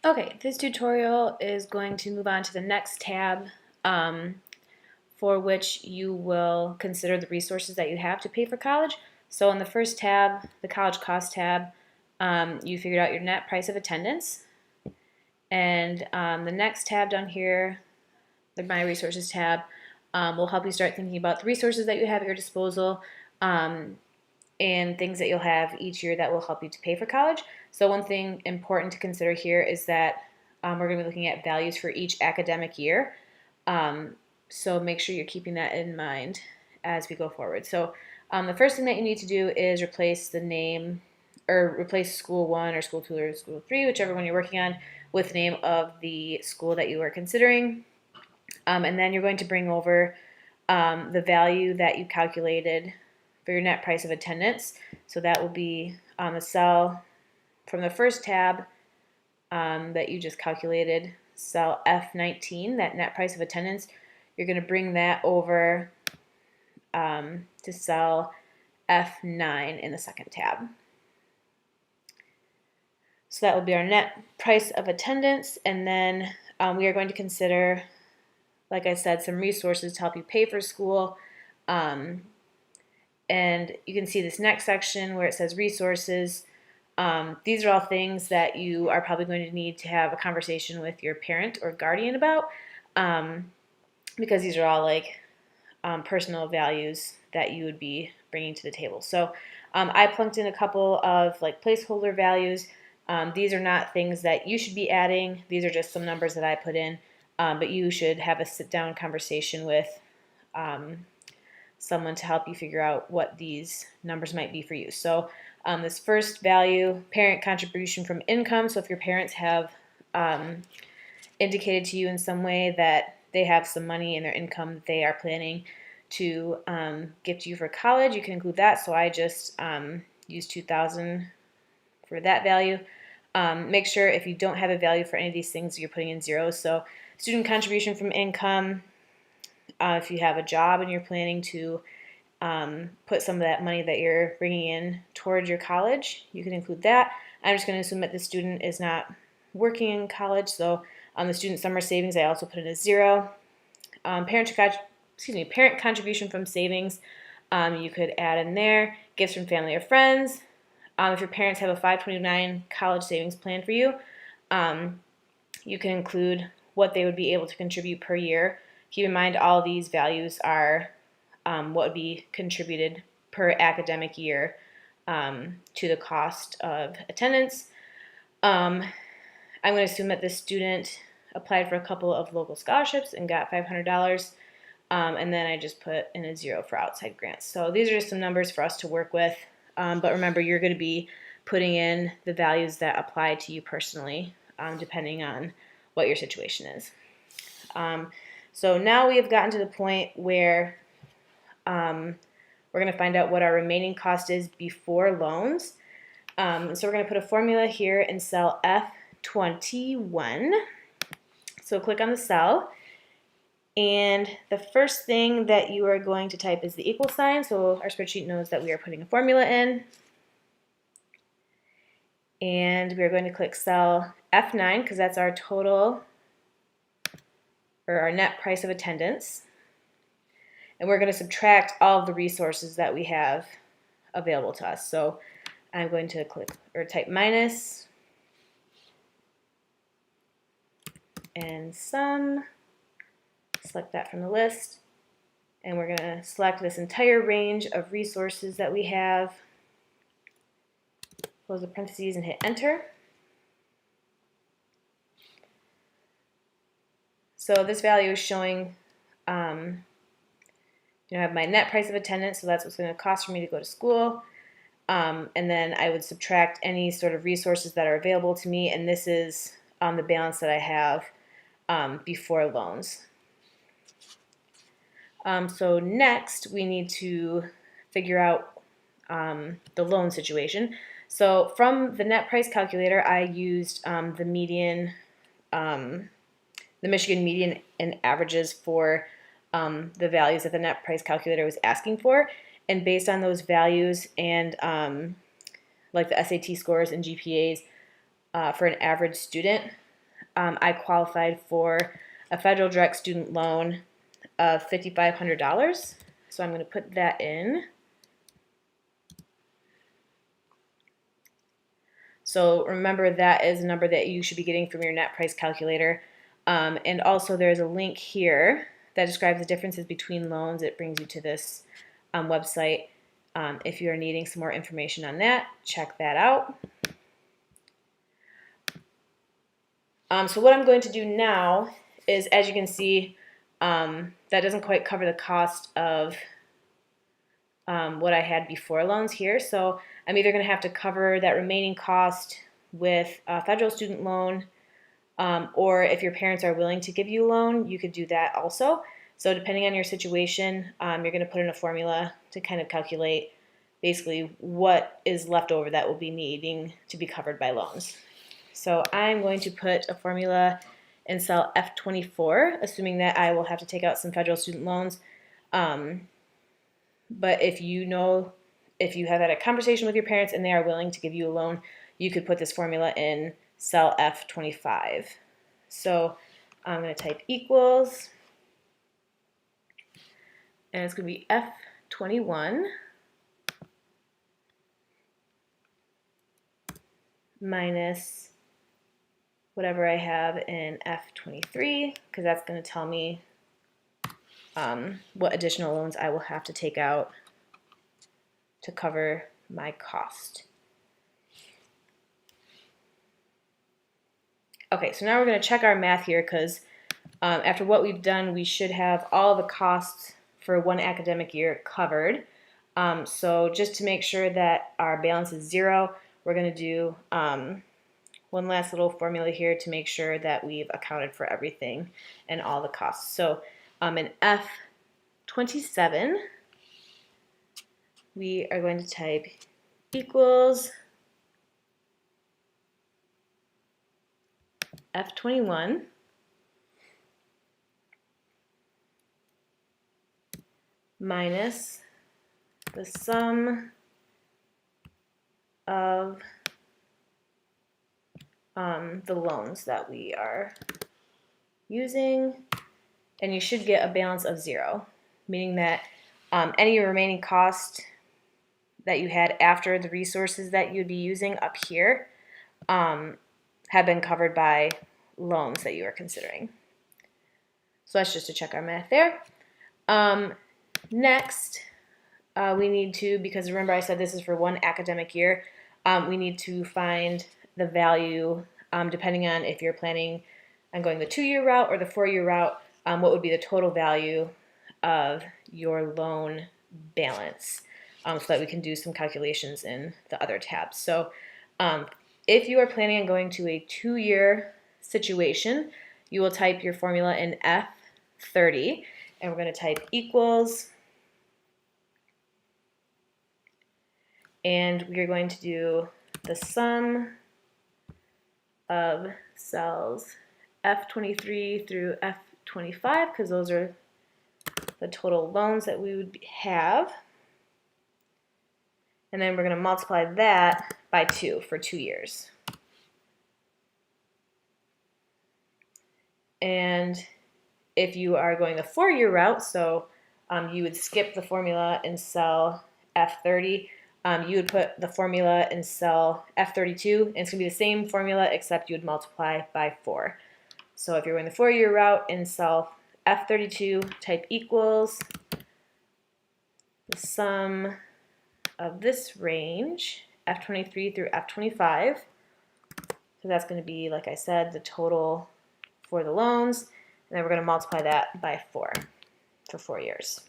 Okay, this tutorial is going to move on to the next tab, for which you will consider the resources that you have to pay for college. So in the first tab, the college cost tab, you figured out your net price of attendance. And the next tab down here, the My Resources tab, will help you start thinking about the resources that you have at your disposal, and things that you'll have each year that will help you to pay for college. So one thing important to consider here is that we're going to be looking at values for each academic year. So make sure you're keeping that in mind as we go forward. So the first thing that you need to do is replace the name, or replace school 1 or school 2 or school 3, whichever one you're working on, with the name of the school that you are considering. And then you're going to bring over the value that you calculated for your net price of attendance. So that will be on the cell from the first tab that you just calculated, cell F19, that net price of attendance. You're going to bring that over to cell F9 in the second tab. So that will be our net price of attendance, and then we are going to consider, like I said, some resources to help you pay for school. And you can see this next section where it says resources. These are all things that you are probably going to need to have a conversation with your parent or guardian about, because these are all like personal values that you would be bringing to the table. So I plunked in a couple of like placeholder values. These are not things that you should be adding. These are just some numbers that I put in, but you should have a sit-down conversation with someone to help you figure out what these numbers might be for you. So this first value, parent contribution from income. So if your parents have indicated to you in some way that they have some money in their income that they are planning to gift you for college, you can include that. So I just used $2,000 for that value. Make sure if you don't have a value for any of these things, you're putting in zeros. So student contribution from income, if you have a job and you're planning to put some of that money that you're bringing in towards your college, you can include that. I'm just going to assume that the student is not working in college, so on the student summer savings, I also put in a zero. Parent contribution from savings, you could add in there. Gifts from family or friends. If your parents have a 529 college savings plan for you, you can include what they would be able to contribute per year. Keep in mind all these values are what would be contributed per academic year to the cost of attendance. I'm going to assume that this student applied for a couple of local scholarships and got $500, and then I just put in a zero for outside grants. So these are just some numbers for us to work with, but remember, you're going to be putting in the values that apply to you personally, depending on what your situation is. So now we have gotten to the point where we're going to find out what our remaining cost is before loans. So we're going to put a formula here in cell F21. So click on the cell, and the first thing that you are going to type is the equal sign, so our spreadsheet knows that we are putting a formula in. And we are going to click cell F9 because that's our total, or our net price of attendance. And we're going to subtract all of the resources that we have available to us. So I'm going to click or type minus and sum, select that from the list, and we're going to select this entire range of resources that we have, close the parentheses and hit enter. So this value is showing, I have my net price of attendance, so that's what's going to cost for me to go to school. And then I would subtract any sort of resources that are available to me, and this is the balance that I have before loans. So next, we need to figure out the loan situation. So from the net price calculator, I used the median, the Michigan median and averages for the values that the net price calculator was asking for. And based on those values and like the SAT scores and GPAs for an average student, I qualified for a federal direct student loan of $5,500. So I'm going to put that in. So remember, that is a number that you should be getting from your net price calculator. And also there's a link here that describes the differences between loans. It brings you to this website. If you're needing some more information on that, check that out. So what I'm going to do now is, as you can see, that doesn't quite cover the cost of what I had before loans here. So I'm either going to have to cover that remaining cost with a federal student loan, or if your parents are willing to give you a loan, you could do that also. So depending on your situation, you're going to put in a formula to kind of calculate basically what is left over that will be needing to be covered by loans. So I'm going to put a formula in cell F24, assuming that I will have to take out some federal student loans. But if you have had a conversation with your parents and they are willing to give you a loan, you could put this formula in cell F25. So I'm going to type equals, and it's going to be F21 minus whatever I have in F23, because that's going to tell me what additional loans I will have to take out to cover my cost. Okay, so now we're going to check our math here, because after what we've done, we should have all the costs for one academic year covered. So just to make sure that our balance is zero, we're going to do one last little formula here to make sure that we've accounted for everything and all the costs. So in F27, we are going to type equals F21 minus the sum of the loans that we are using, and you should get a balance of zero, meaning that any remaining cost that you had after the resources that you'd be using up here have been covered by loans that you are considering. So that's just to check our math there. Next, we need to, because remember I said this is for one academic year, we need to find the value, depending on if you're planning on going the 2-year route or the 4-year route, what would be the total value of your loan balance, so that we can do some calculations in the other tabs. So if you are planning on going to a 2-year situation, you will type your formula in F30, and we're going to type equals, and we are going to do the sum of cells F23 through F25, because those are the total loans that we would have. And then we're going to multiply that by 2 for 2 years. And if you are going the 4-year route, so you would skip the formula in cell F30, you would put the formula in cell F32, and it's going to be the same formula except you would multiply by 4. So if you're going the 4-year route, in cell F32, type equals the sum of this range, F23 through F25. So that's going to be, like I said, the total for the loans, and then we're going to multiply that by 4 for 4 years.